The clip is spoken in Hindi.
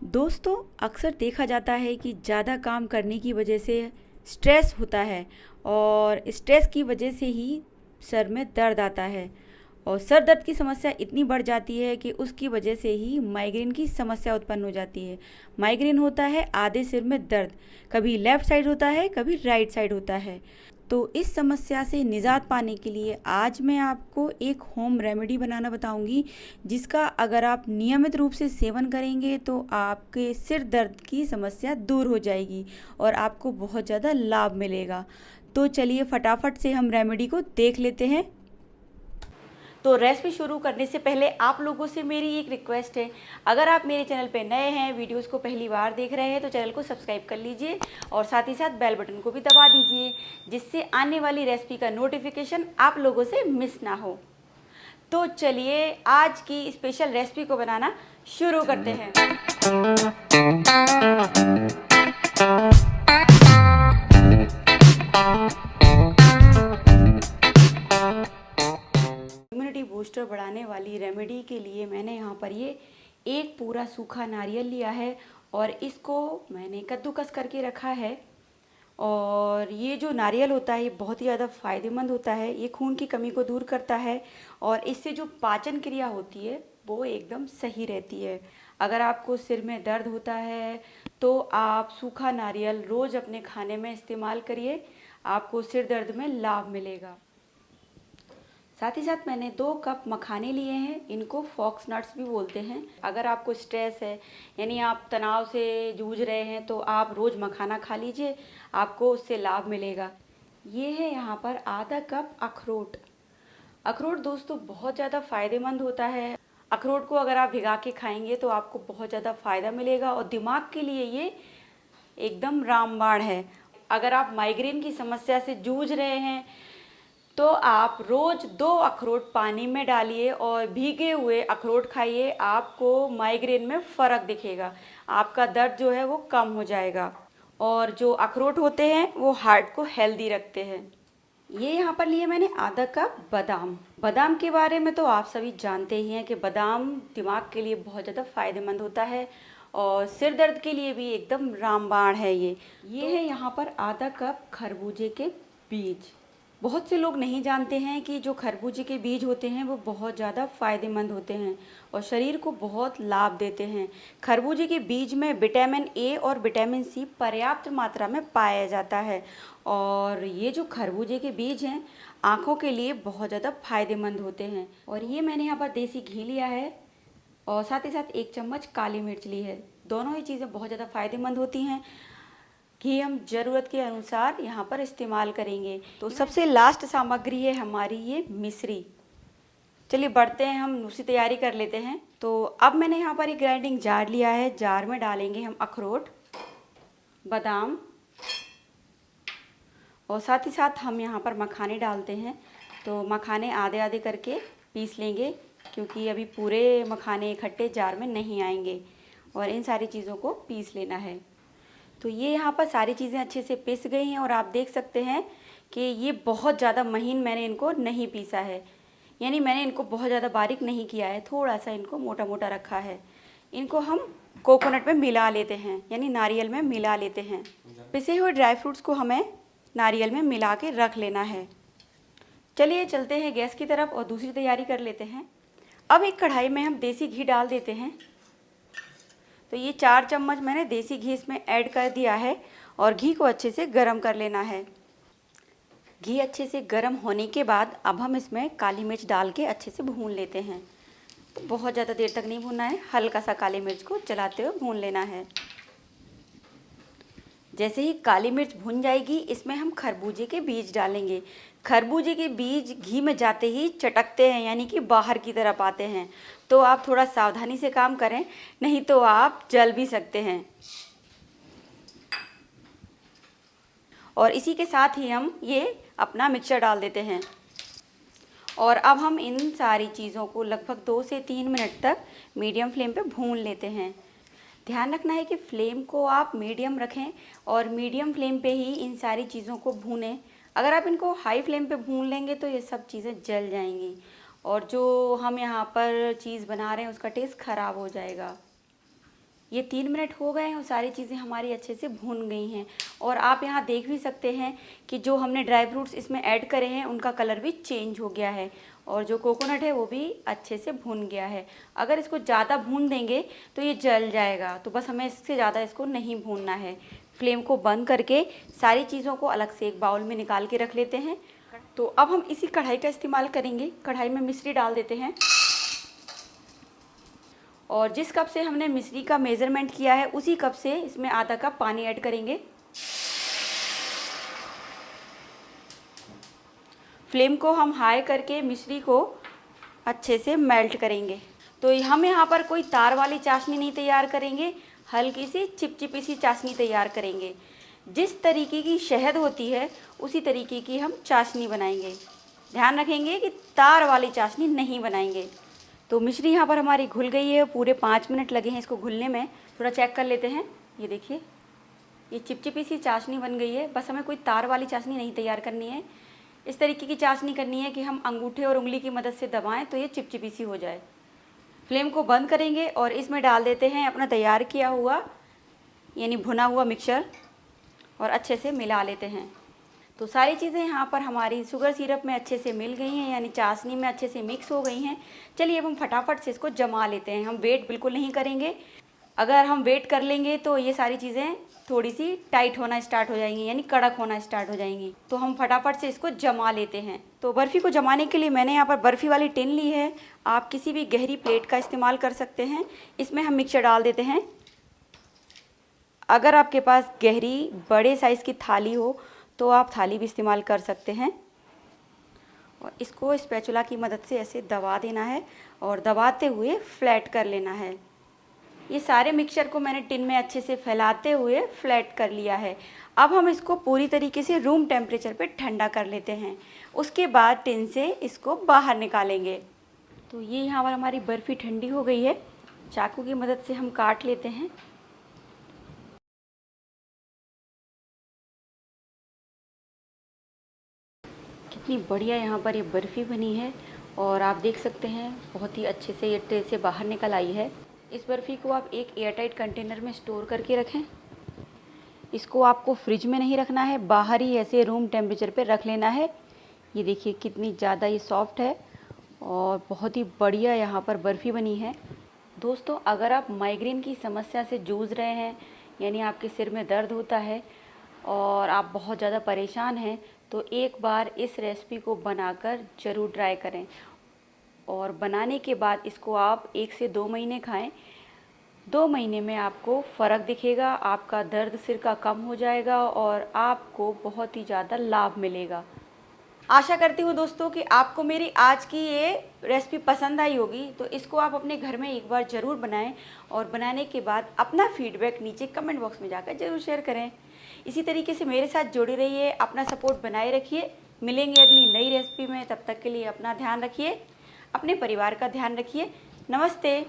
दोस्तों, अक्सर देखा जाता है कि ज़्यादा काम करने की वजह से स्ट्रेस होता है और स्ट्रेस की वजह से ही सर में दर्द आता है और सर दर्द की समस्या इतनी बढ़ जाती है कि उसकी वजह से ही माइग्रेन की समस्या उत्पन्न हो जाती है। माइग्रेन होता है आधे सिर में दर्द, कभी लेफ़्ट साइड होता है, कभी राइट साइड होता है। तो इस समस्या से निजात पाने के लिए आज मैं आपको एक होम रेमेडी बनाना बताऊंगी, जिसका अगर आप नियमित रूप से सेवन करेंगे तो आपके सिर दर्द की समस्या दूर हो जाएगी और आपको बहुत ज़्यादा लाभ मिलेगा। तो चलिए फटाफट से हम रेमेडी को देख लेते हैं। तो रेसिपी शुरू करने से पहले आप लोगों से मेरी एक रिक्वेस्ट है, अगर आप मेरे चैनल पे नए हैं, वीडियोस को पहली बार देख रहे हैं तो चैनल को सब्सक्राइब कर लीजिए और साथ ही साथ बेल बटन को भी दबा दीजिए, जिससे आने वाली रेसिपी का नोटिफिकेशन आप लोगों से मिस ना हो। तो चलिए आज की स्पेशल रेसिपी को बनाना शुरू करते हैं। इम्यूनिटी बूस्टर बढ़ाने वाली रेमेडी के लिए मैंने यहाँ पर ये एक पूरा सूखा नारियल लिया है और इसको मैंने कद्दूकस करके रखा है। और ये जो नारियल होता है ये बहुत ही ज़्यादा फ़ायदेमंद होता है, ये खून की कमी को दूर करता है और इससे जो पाचन क्रिया होती है वो एकदम सही रहती है। अगर आपको सिर में दर्द होता है तो आप सूखा नारियल रोज़ अपने खाने में इस्तेमाल करिए, आपको सिर दर्द में लाभ मिलेगा। साथ ही साथ मैंने 2 कप मखाने लिए हैं, इनको फॉक्स नट्स भी बोलते हैं। अगर आपको स्ट्रेस है यानी आप तनाव से जूझ रहे हैं तो आप रोज़ मखाना खा लीजिए, आपको उससे लाभ मिलेगा। ये है यहाँ पर आधा कप अखरोट। अखरोट दोस्तों बहुत ज़्यादा फ़ायदेमंद होता है। अखरोट को अगर आप भिगा के खाएंगे तो आपको बहुत ज़्यादा फ़ायदा मिलेगा और दिमाग के लिए ये एकदम रामबाण है। अगर आप माइग्रेन की समस्या से जूझ रहे हैं तो आप रोज़ 2 अखरोट पानी में डालिए और भीगे हुए अखरोट खाइए, आपको माइग्रेन में फ़र्क दिखेगा, आपका दर्द जो है वो कम हो जाएगा। और जो अखरोट होते हैं वो हार्ट को हेल्दी रखते हैं। ये यहाँ पर लिए मैंने आधा कप बादाम। बादाम के बारे में तो आप सभी जानते ही हैं कि बादाम दिमाग के लिए बहुत ज़्यादा फ़ायदेमंद होता है और सिर दर्द के लिए भी एकदम रामबाण है ये है यहाँ पर आधा कप खरबूजे के बीज। बहुत से लोग नहीं जानते हैं कि जो खरबूजे के बीज होते हैं वो बहुत ज़्यादा फ़ायदेमंद होते हैं और शरीर को बहुत लाभ देते हैं। खरबूजे के बीज में विटामिन ए और विटामिन सी पर्याप्त मात्रा में पाया जाता है और ये जो खरबूजे के बीज हैं आँखों के लिए बहुत ज़्यादा फ़ायदेमंद होते हैं। और ये मैंने यहाँ पर देसी घी लिया है और साथ ही साथ 1 चम्मच काली मिर्च ली है। दोनों ही चीज़ें बहुत ज़्यादा फ़ायदेमंद होती हैं। घी हम ज़रूरत के अनुसार यहाँ पर इस्तेमाल करेंगे। तो सबसे लास्ट सामग्री है हमारी ये मिश्री। चलिए बढ़ते हैं, हम दूसरी तैयारी कर लेते हैं। तो अब मैंने यहाँ पर एक ग्राइंडिंग जार लिया है, जार में डालेंगे हम अखरोट, बादाम और साथ ही साथ हम यहाँ पर मखाने डालते हैं। तो मखाने आधे आधे करके पीस लेंगे क्योंकि अभी पूरे मखाने इकट्ठे जार में नहीं आएंगे और इन सारी चीज़ों को पीस लेना है। तो ये यहाँ पर सारी चीज़ें अच्छे से पिस गई हैं और आप देख सकते हैं कि ये बहुत ज़्यादा महीन मैंने इनको नहीं पीसा है, यानी मैंने इनको बहुत ज़्यादा बारीक नहीं किया है, थोड़ा सा इनको मोटा मोटा रखा है। इनको हम कोकोनट में मिला लेते हैं, यानी नारियल में मिला लेते हैं। पिसे हुए ड्राई फ्रूट्स को हमें नारियल में मिला के रख लेना है। चलिए चलते हैं गैस की तरफ और दूसरी तैयारी कर लेते हैं। अब एक कढ़ाई में हम देसी घी डाल देते हैं। तो ये 4 चम्मच मैंने देसी घी इसमें ऐड कर दिया है और घी को अच्छे से गरम कर लेना है। घी अच्छे से गरम होने के बाद अब हम इसमें काली मिर्च डाल के अच्छे से भून लेते हैं। तो बहुत ज़्यादा देर तक नहीं भूनना है, हल्का सा काली मिर्च को चलाते हुए भून लेना है। जैसे ही काली मिर्च भुन जाएगी इसमें हम खरबूजे के बीज डालेंगे। खरबूजे के बीज घी में जाते ही चटकते हैं, यानी कि बाहर की तरफ आते हैं, तो आप थोड़ा सावधानी से काम करें, नहीं तो आप जल भी सकते हैं। और इसी के साथ ही हम ये अपना मिक्सचर डाल देते हैं और अब हम इन सारी चीज़ों को लगभग 2 से 3 मिनट तक मीडियम फ्लेम पे भून लेते हैं। ध्यान रखना है कि फ्लेम को आप मीडियम रखें और मीडियम फ्लेम पे ही इन सारी चीज़ों को भूनें। अगर आप इनको हाई फ्लेम पे भून लेंगे तो ये सब चीज़ें जल जाएंगी और जो हम यहाँ पर चीज़ बना रहे हैं उसका टेस्ट ख़राब हो जाएगा। ये 3 मिनट हो गए हैं और सारी चीज़ें हमारी अच्छे से भून गई हैं। और आप यहाँ देख भी सकते हैं कि जो हमने ड्राई फ्रूट्स इसमें ऐड करे हैं उनका कलर भी चेंज हो गया है और जो कोकोनट है वो भी अच्छे से भून गया है। अगर इसको ज़्यादा भून देंगे तो ये जल जाएगा, तो बस हमें इससे ज़्यादा इसको नहीं भूनना है। फ्लेम को बंद करके सारी चीज़ों को अलग से एक बाउल में निकाल के रख लेते हैं। तो अब हम इसी कढ़ाई का इस्तेमाल करेंगे। कढ़ाई में मिश्री डाल देते हैं और जिस कप से हमने मिश्री का मेज़रमेंट किया है उसी कप से इसमें आधा कप पानी ऐड करेंगे। फ्लेम को हम हाई करके मिश्री को अच्छे से मेल्ट करेंगे। तो हम यहाँ पर कोई तार वाली चाशनी नहीं तैयार करेंगे, हल्की सी चिपचिपी सी चाशनी तैयार करेंगे। जिस तरीके की शहद होती है उसी तरीके की हम चाशनी बनाएंगे। ध्यान रखेंगे कि तार वाली चाशनी नहीं बनाएंगे। तो मिश्री यहाँ पर हमारी घुल गई है, पूरे 5 मिनट लगे हैं इसको घुलने में। थोड़ा चेक कर लेते हैं। ये देखिए, ये चिपचिपी सी चाशनी बन गई है। बस हमें कोई तार वाली चाशनी नहीं तैयार करनी है, इस तरीके की चाशनी करनी है कि हम अंगूठे और उंगली की मदद से दबाएं तो ये चिपचिपी सी हो जाए। फ्लेम को बंद करेंगे और इसमें डाल देते हैं अपना तैयार किया हुआ यानी भुना हुआ मिक्सचर और अच्छे से मिला लेते हैं। तो सारी चीज़ें यहाँ पर हमारी शुगर सिरप में अच्छे से मिल गई हैं, यानी चाशनी में अच्छे से मिक्स हो गई हैं। चलिए अब हम फटाफट से इसको जमा लेते हैं। हम वेट बिल्कुल नहीं करेंगे, अगर हम वेट कर लेंगे तो ये सारी चीज़ें थोड़ी सी टाइट होना स्टार्ट हो जाएंगी, यानी कड़क होना स्टार्ट हो जाएंगी। तो हम फटाफट से इसको जमा लेते हैं। तो बर्फ़ी को जमाने के लिए मैंने यहाँ पर बर्फ़ी वाली टिन ली है। आप किसी भी गहरी प्लेट का इस्तेमाल कर सकते हैं। इसमें हम मिक्सचर डाल देते हैं। अगर आपके पास गहरी बड़े साइज़ की थाली हो तो आप थाली भी इस्तेमाल कर सकते हैं। और इसको स्पैचुला की मदद से ऐसे दबा देना है और दबाते हुए फ्लैट कर लेना है। ये सारे मिक्सचर को मैंने टिन में अच्छे से फैलाते हुए फ्लैट कर लिया है। अब हम इसको पूरी तरीके से रूम टेम्परेचर पे ठंडा कर लेते हैं। उसके बाद टिन से इसको बाहर निकालेंगे। तो ये यहाँ पर हमारी बर्फ़ी ठंडी हो गई है। चाकू की मदद से हम काट लेते हैं। कितनी बढ़िया यहाँ पर ये बर्फ़ी बनी है और आप देख सकते हैं बहुत ही अच्छे से ये ट्रे से बाहर निकल आई है। इस बर्फ़ी को आप एक एयरटाइट कंटेनर में स्टोर करके रखें। इसको आपको फ्रिज में नहीं रखना है, बाहर ही ऐसे रूम टेम्परेचर पे रख लेना है। ये देखिए कितनी ज़्यादा ये सॉफ्ट है और बहुत ही बढ़िया यहाँ पर बर्फ़ी बनी है। दोस्तों, अगर आप माइग्रेन की समस्या से जूझ रहे हैं, यानी आपके सिर में दर्द होता है और आप बहुत ज़्यादा परेशान हैं, तो एक बार इस रेसिपी को बनाकर ज़रूर ट्राई करें। और बनाने के बाद इसको आप 1 से 2 महीने खाएं। 2 महीने में आपको फ़र्क दिखेगा, आपका दर्द सिर का कम हो जाएगा और आपको बहुत ही ज़्यादा लाभ मिलेगा। आशा करती हूँ दोस्तों कि आपको मेरी आज की ये रेसिपी पसंद आई होगी। तो इसको आप अपने घर में एक बार ज़रूर बनाएं और बनाने के बाद अपना फीडबैक नीचे कमेंट बॉक्स में जाकर ज़रूर शेयर करें। इसी तरीके से मेरे साथ जुड़े रहिए, अपना सपोर्ट बनाए रखिए। मिलेंगे अगली नई रेसिपी में, तब तक के लिए अपना ध्यान रखिए, अपने परिवार का ध्यान रखिए। नमस्ते।